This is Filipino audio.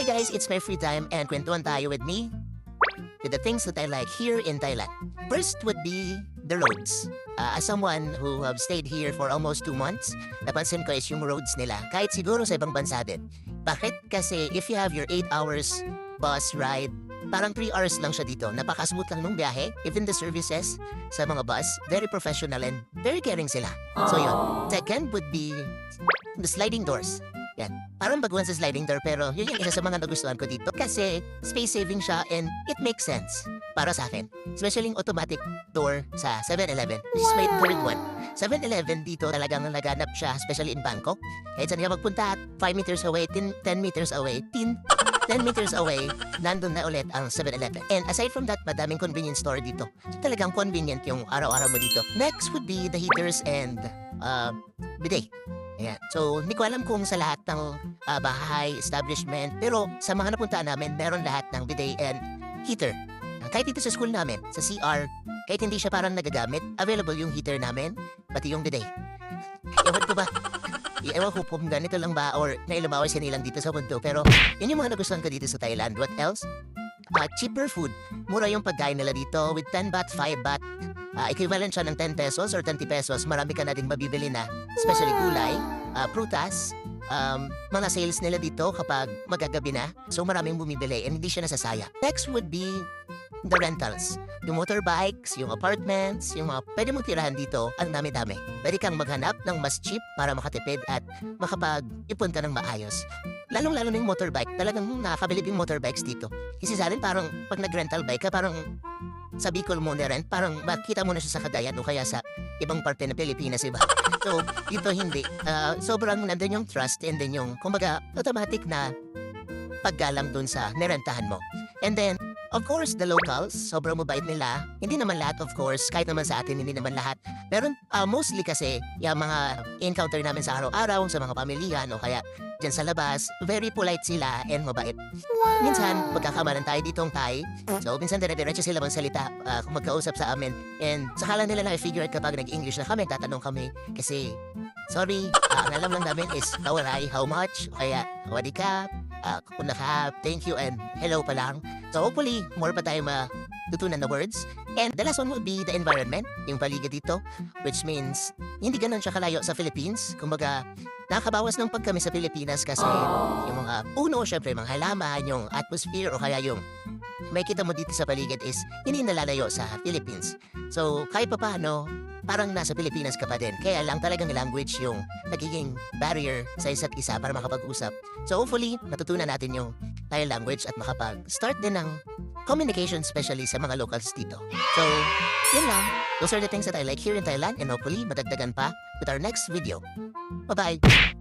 Hi guys, it's my free time and kwentuhan tayo with me with the things that I like here in Thailand. First would be the roads. As someone who have stayed here for almost 2 months, napansin ko is yung roads nila, kahit siguro sa ibang bansa din. Bakit? Kasi if you have your 8 hours bus ride, parang 3 hours lang siya dito. Napaka-smooth lang nung biyahe. Even the services sa mga bus, very professional and very caring sila. So yun. Second would be the sliding doors. Yan. Parang baguhan sa sliding door pero yun yung isa sa mga nagustuhan ko dito kasi space saving siya and it makes sense para sa akin. Especially yung automatic door sa 7-Eleven. This is my third one. 7-Eleven dito talagang naganap siya, especially in Bangkok. Kahit saan ka magpunta, 5 meters away, 10 meters away, 10 meters away, nandun na ulit ang 7-Eleven. And aside from that, madaming convenience store dito. Talagang convenient yung araw-araw mo dito. Next would be the heaters and bidet. Ayan. So, hindi ko alam kung sa lahat ng bahay, establishment, pero sa mga napuntaan namin, meron lahat ng bidet and heater. Kahit dito sa school namin, sa CR, kahit hindi siya parang nagagamit, available yung heater namin, pati yung bidet. Ewan ko ba? Ewan ko kung ganito lang ba or nailumawas yan nilang dito sa mundo. Pero yun yung mga nagustuhan ko dito sa Thailand. What else? Cheaper food. Mura yung pagkain nila dito with 10 baht, 5 baht. Equivalent siya ng 10 pesos or 20 pesos. Marami ka na ding mabibili na. Especially gulay, prutas, mga sales nila dito kapag magagabi na. So maraming bumibili and hindi siya nasasaya. Next would be the rentals. Yung motorbikes, yung apartments, yung mga pwede mong tirahan dito, ang dami-dami. Pwede kang maghanap ng mas cheap para makatipid at makapag-ipon ka ng maayos. Lalong-lalo na yung motorbike. Talagang nakakabilib yung motorbikes dito. Kasi sa atin, parang pag nag-rental bike ka, parang sa Bicol mo na-rent, parang makita mo na siya sa Cagayan o kaya sa ibang parte ng Pilipinas, iba. So, dito hindi. Sobrang nandun yung trust and then yung, kumbaga, automatic na paggalang dun sa nirentahan mo. And then, of course, the locals, sobrang mabait nila. Hindi naman lahat, of course. Kahit naman sa atin, hindi naman lahat. Meron, mostly kasi, yung mga encounter namin sa araw-araw, sa mga pamilya, o kaya dyan sa labas, very polite sila and mabait. Minsan, magkakamaran tayo ditong Thai. So, minsan dire-diretso sila magsalita kung magkausap sa amin. And saka lang nila na-figure out kapag nag-English na kami, tatanong kami. Kasi, sorry, ang alam lang namin is, kawaray, how much? O kaya, wadika, kunaka, thank you, and hello pa lang. So hopefully, more pa tayo matutunan na words. And the last one will be the environment, yung paligid dito, which means hindi ganun siya kalayo sa Philippines. Kumbaga, nakakabawas ng pag kami sa Pilipinas kasi yung mga puno, syempre, mga halaman, yung atmosphere, o kaya yung may kita mo dito sa paligid is hindi nalalayo sa Philippines. So, kahit pa paano, parang nasa Pilipinas ka pa din. Kaya lang talagang language yung nagiging barrier sa isa't isa para makapag-usap. So hopefully, natutunan natin yung Thai language at makapag-start din ng communication, especially sa mga locals dito. So, yun lang. Those are the things that I like here in Thailand and hopefully, madagdagan pa with our next video. Bye-bye!